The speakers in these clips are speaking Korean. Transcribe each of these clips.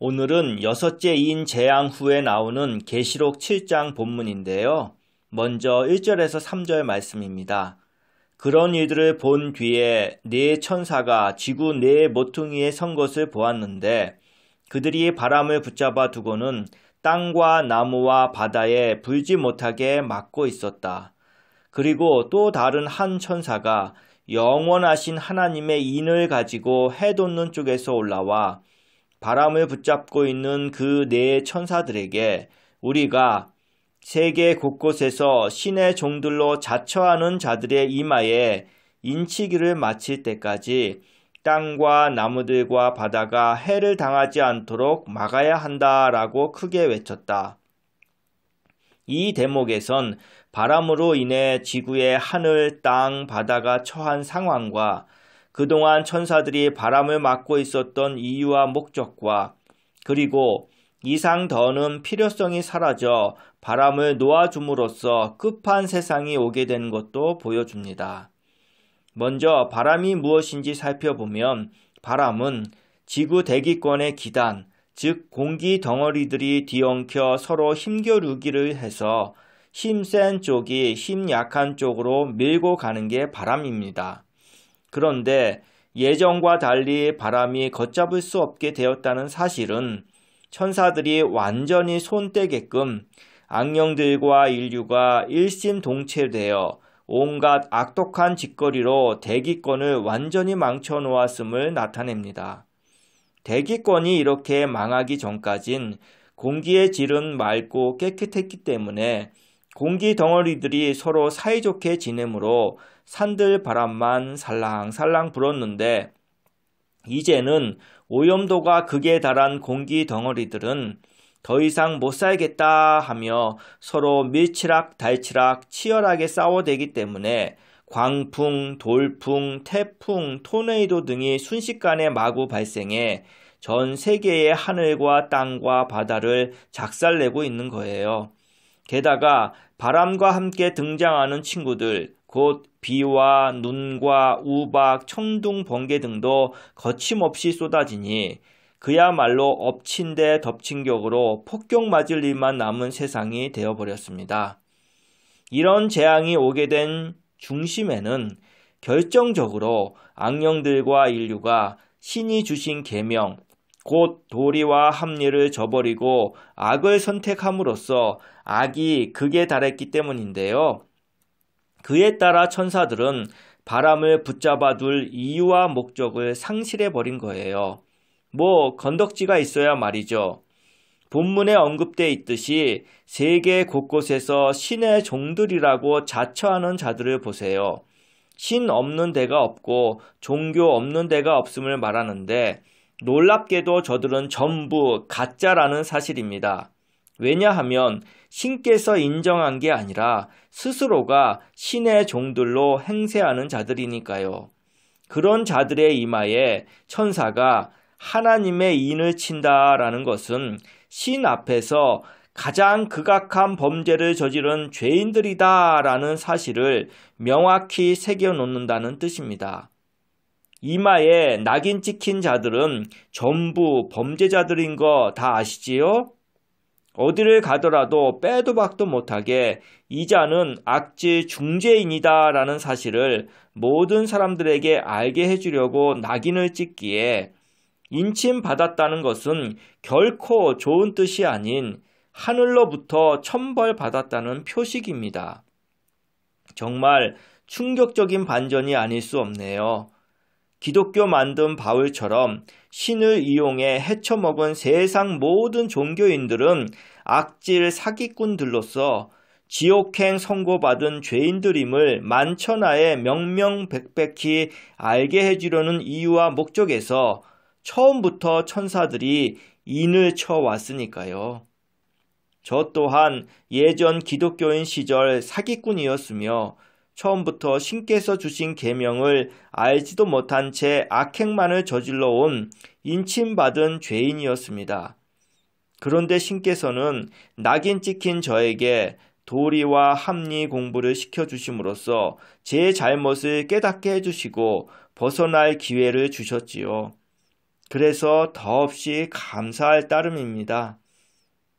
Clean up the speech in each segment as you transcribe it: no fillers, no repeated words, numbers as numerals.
오늘은 여섯째 인 재앙 후에 나오는 계시록 7장 본문인데요. 먼저 1절에서 3절 말씀입니다. 그런 일들을 본 뒤에 네 천사가 지구 네 모퉁이에 선 것을 보았는데 그들이 바람을 붙잡아 두고는 땅과 나무와 바다에 불지 못하게 막고 있었다. 그리고 또 다른 한 천사가 영원하신 하나님의 인을 가지고 해 돋는 쪽에서 올라와 바람을 붙잡고 있는 그 네 천사들에게 우리가 세계 곳곳에서 신의 종들로 자처하는 자들의 이마에 인치기를 마칠 때까지 땅과 나무들과 바다가 해를 당하지 않도록 막아야 한다라고 크게 외쳤다. 이 대목에선 바람으로 인해 지구의 하늘, 땅, 바다가 처한 상황과 그동안 천사들이 바람을 막고 있었던 이유와 목적과 그리고 이상 더는 필요성이 사라져 바람을 놓아줌으로써 끝판 세상이 오게 된 것도 보여줍니다. 먼저 바람이 무엇인지 살펴보면 바람은 지구 대기권의 기단, 즉 공기 덩어리들이 뒤엉켜 서로 힘겨루기를 해서 힘센 쪽이 힘 약한 쪽으로 밀고 가는 게 바람입니다. 그런데 예전과 달리 바람이 걷잡을 수 없게 되었다는 사실은 천사들이 완전히 손떼게끔 악령들과 인류가 일심동체되어 온갖 악독한 짓거리로 대기권을 완전히 망쳐놓았음을 나타냅니다. 대기권이 이렇게 망하기 전까진 공기의 질은 맑고 깨끗했기 때문에 공기 덩어리들이 서로 사이좋게 지내므로 산들 바람만 살랑살랑 불었는데 이제는 오염도가 극에 달한 공기 덩어리들은 더 이상 못 살겠다 하며 서로 밀치락 달치락 치열하게 싸워대기 때문에 광풍, 돌풍, 태풍, 토네이도 등이 순식간에 마구 발생해 전 세계의 하늘과 땅과 바다를 작살내고 있는 거예요. 게다가 바람과 함께 등장하는 친구들, 곧 비와 눈과 우박, 천둥, 번개 등도 거침없이 쏟아지니 그야말로 엎친 데 덮친 격으로 폭격 맞을 일만 남은 세상이 되어버렸습니다. 이런 재앙이 오게 된 중심에는 결정적으로 악령들과 인류가 신이 주신 계명, 곧 도리와 합리를 저버리고 악을 선택함으로써 악이 극에 달했기 때문인데요. 그에 따라 천사들은 바람을 붙잡아 둘 이유와 목적을 상실해버린 거예요. 건덕지가 있어야 말이죠. 본문에 언급되어 있듯이 세계 곳곳에서 신의 종들이라고 자처하는 자들을 보세요. 신 없는 데가 없고 종교 없는 데가 없음을 말하는데 놀랍게도 저들은 전부 가짜라는 사실입니다. 왜냐하면 신께서 인정한 게 아니라 스스로가 신의 종들로 행세하는 자들이니까요. 그런 자들의 이마에 천사가 하나님의 인을 친다라는 것은 신 앞에서 가장 극악한 범죄를 저지른 죄인들이다라는 사실을 명확히 새겨놓는다는 뜻입니다. 이마에 낙인 찍힌 자들은 전부 범죄자들인 거 다 아시지요? 어디를 가더라도 빼도 박도 못하게 이 자는 악질 중죄인이다라는 사실을 모든 사람들에게 알게 해주려고 낙인을 찍기에 인침받았다는 것은 결코 좋은 뜻이 아닌 하늘로부터 천벌받았다는 표식입니다. 정말 충격적인 반전이 아닐 수 없네요. 기독교 만든 바울처럼 신을 이용해 헤쳐먹은 세상 모든 종교인들은 악질 사기꾼들로서 지옥행 선고받은 죄인들임을 만천하에 명명백백히 알게 해주려는 이유와 목적에서 처음부터 천사들이 인을 쳐왔으니까요. 저 또한 예전 기독교인 시절 사기꾼이었으며 처음부터 신께서 주신 계명을 알지도 못한 채 악행만을 저질러 온 인침받은 죄인이었습니다. 그런데 신께서는 낙인 찍힌 저에게 도리와 합리 공부를 시켜주심으로써 제 잘못을 깨닫게 해주시고 벗어날 기회를 주셨지요. 그래서 더없이 감사할 따름입니다.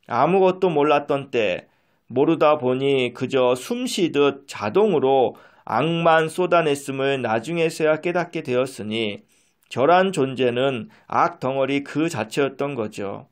아무것도 몰랐던 때 모르다 보니 그저 숨쉬듯 자동으로 악만 쏟아냈음을 나중에서야 깨닫게 되었으니 저란 존재는 악 덩어리 그 자체였던 거죠.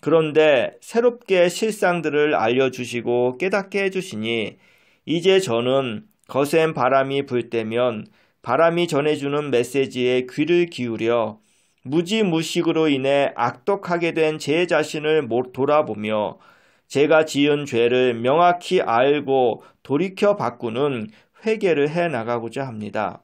그런데 새롭게 실상들을 알려주시고 깨닫게 해주시니 이제 저는 거센 바람이 불 때면 바람이 전해주는 메시지에 귀를 기울여 무지무식으로 인해 악독하게 된 제 자신을 돌아보며 제가 지은 죄를 명확히 알고 돌이켜 바꾸는 회개를 해 나가고자 합니다.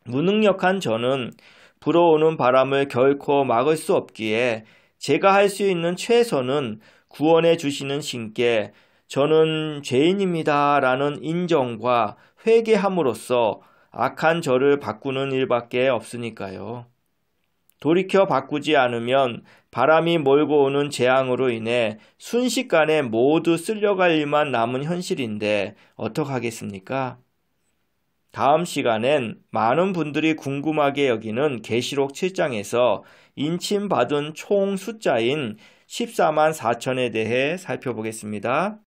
무능력한 저는 불어오는 바람을 결코 막을 수 없기에 제가 할 수 있는 최선은 구원해 주시는 신께 저는 죄인입니다 라는 인정과 회개함으로써 악한 저를 바꾸는 일밖에 없으니까요. 돌이켜 바꾸지 않으면 바람이 몰고 오는 재앙으로 인해 순식간에 모두 쓸려갈 일만 남은 현실인데 어떡하겠습니까? 다음 시간엔 많은 분들이 궁금하게 여기는 계시록 7장에서 인침받은 총 숫자인 14만 4천에 대해 살펴보겠습니다.